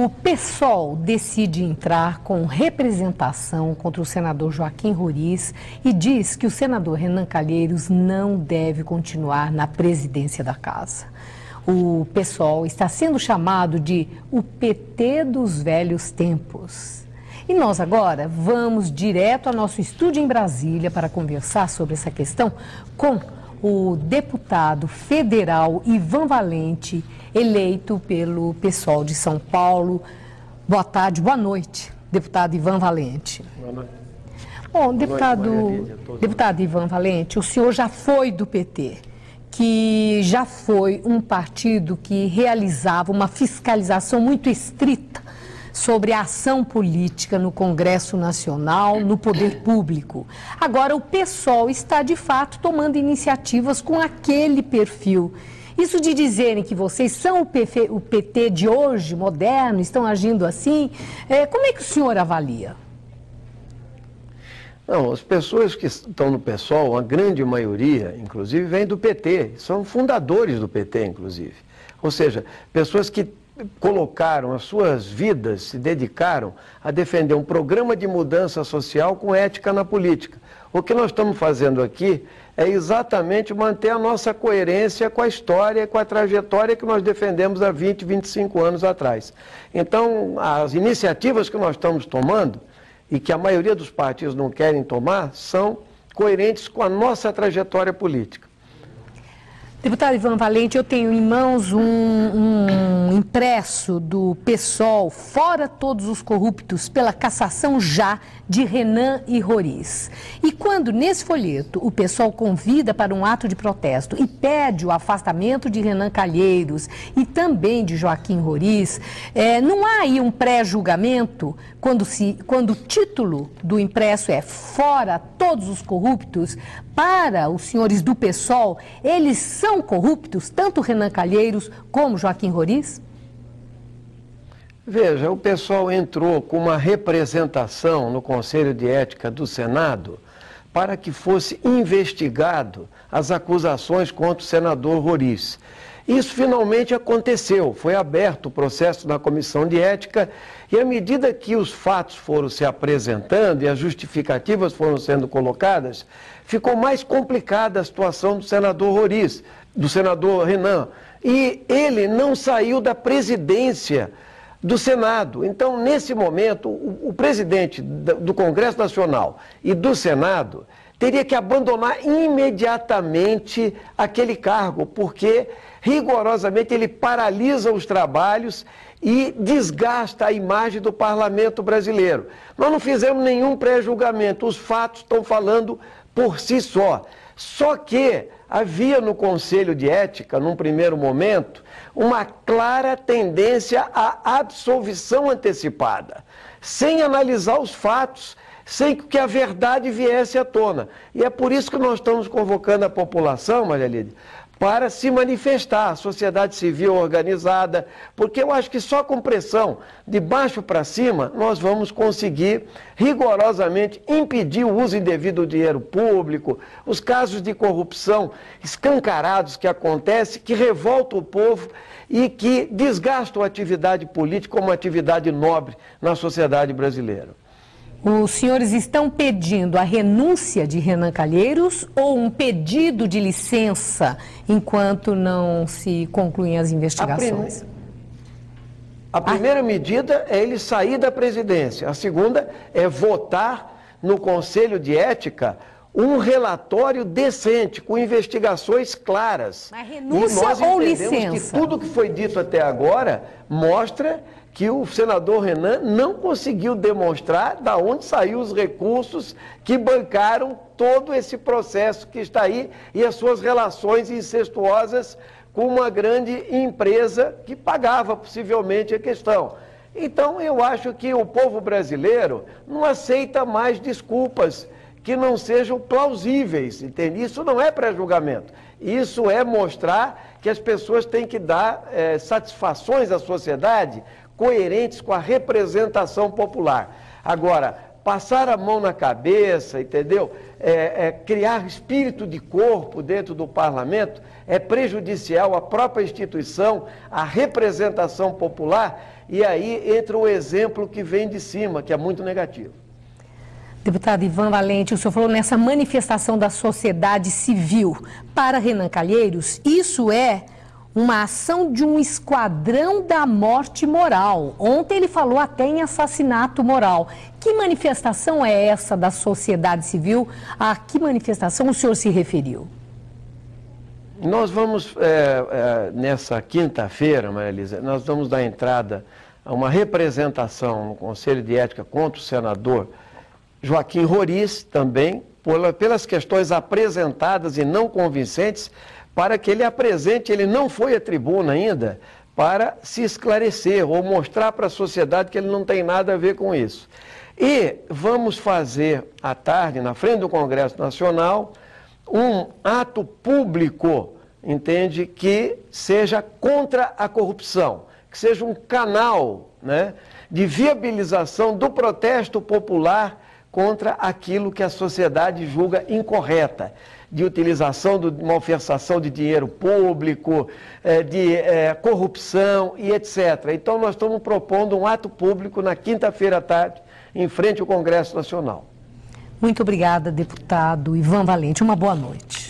O PSOL decide entrar com representação contra o senador Joaquim Roriz e diz que o senador Renan Calheiros não deve continuar na presidência da casa. O PSOL está sendo chamado de o PT dos velhos tempos. E nós agora vamos direto ao nosso estúdio em Brasília para conversar sobre essa questão com o deputado federal Ivan Valente, eleito pelo PSOL de São Paulo. Boa tarde, boa noite, deputado Ivan Valente. Boa noite. Bom, deputado Ivan Valente, o senhor já foi do PT, que já foi um partido que realizava uma fiscalização muito estrita sobre a ação política no Congresso Nacional, no poder público. Agora, o PSOL está, de fato, tomando iniciativas com aquele perfil. Isso de dizerem que vocês são o PT de hoje, moderno, estão agindo assim, como é que o senhor avalia? Não, as pessoas que estão no PSOL, a grande maioria, inclusive, vem do PT, são fundadores do PT, inclusive. Ou seja, pessoas que colocaram as suas vidas, se dedicaram a defender um programa de mudança social com ética na política. O que nós estamos fazendo aqui é exatamente manter a nossa coerência com a história, com a trajetória que nós defendemos há 20, 25 anos atrás. Então, as iniciativas que nós estamos tomando, e que a maioria dos partidos não querem tomar, são coerentes com a nossa trajetória política. Deputado Ivan Valente, eu tenho em mãos um impresso do PSOL, fora todos os corruptos, pela cassação já de Renan e Roriz. E quando, nesse folheto, o PSOL convida para um ato de protesto e pede o afastamento de Renan Calheiros e também de Joaquim Roriz, não há aí um pré-julgamento quando o título do impresso é fora todos os corruptos? Para os senhores do PSOL, eles são corruptos, tanto Renan Calheiros como Joaquim Roriz? Veja, o PSOL entrou com uma representação no Conselho de Ética do Senado para que fosse investigado as acusações contra o senador Roriz. Isso finalmente aconteceu, foi aberto o processo na Comissão de Ética e à medida que os fatos foram se apresentando e as justificativas foram sendo colocadas, ficou mais complicada a situação do senador Roriz, do senador Renan, e ele não saiu da presidência do Senado. Então, nesse momento, o presidente do Congresso Nacional e do Senado teria que abandonar imediatamente aquele cargo, porque rigorosamente ele paralisa os trabalhos e desgasta a imagem do parlamento brasileiro. Nós não fizemos nenhum pré-julgamento, os fatos estão falando por si só. Só que havia no Conselho de Ética, num primeiro momento, uma clara tendência à absolvição antecipada, sem analisar os fatos, sem que a verdade viesse à tona. E é por isso que nós estamos convocando a população, Maria Lídia, para se manifestar, a sociedade civil organizada, porque eu acho que só com pressão de baixo para cima nós vamos conseguir rigorosamente impedir o uso indevido do dinheiro público, os casos de corrupção escancarados que acontecem, que revoltam o povo e que desgastam a atividade política como atividade nobre na sociedade brasileira. Os senhores estão pedindo a renúncia de Renan Calheiros ou um pedido de licença enquanto não se concluem as investigações? A primeira medida é ele sair da presidência. A segunda é votar no Conselho de Ética um relatório decente, com investigações claras. Mas renúncia ou licença? Que tudo que foi dito até agora mostra que o senador Renan não conseguiu demonstrar de onde saíram os recursos que bancaram todo esse processo que está aí e as suas relações incestuosas com uma grande empresa que pagava possivelmente a questão. Então, eu acho que o povo brasileiro não aceita mais desculpas que não sejam plausíveis, entende? Isso não é pré-julgamento, isso é mostrar que as pessoas têm que dar satisfações à sociedade coerentes com a representação popular. Agora, passar a mão na cabeça, entendeu? Criar espírito de corpo dentro do parlamento é prejudicial à própria instituição, à representação popular, e aí entra o exemplo que vem de cima, que é muito negativo. Deputado Ivan Valente, o senhor falou nessa manifestação da sociedade civil. Para Renan Calheiros, isso é uma ação de um esquadrão da morte moral. Ontem ele falou até em assassinato moral. Que manifestação é essa da sociedade civil? A que manifestação o senhor se referiu? Nós vamos, nessa quinta-feira, Maria Elisa, nós vamos dar entrada a uma representação no Conselho de Ética contra o senador Joaquim Roriz, também, pelas questões apresentadas e não convincentes, para que ele apresente, ele não foi à tribuna ainda, para se esclarecer ou mostrar para a sociedade que ele não tem nada a ver com isso. E vamos fazer à tarde, na frente do Congresso Nacional, um ato público, entende, que seja contra a corrupção, que seja um canal, né, de viabilização do protesto popular contra aquilo que a sociedade julga incorreta, de utilização de malversação de dinheiro público, de corrupção e etc. Então nós estamos propondo um ato público na quinta-feira à tarde, em frente ao Congresso Nacional. Muito obrigada, deputado Ivan Valente. Uma boa noite.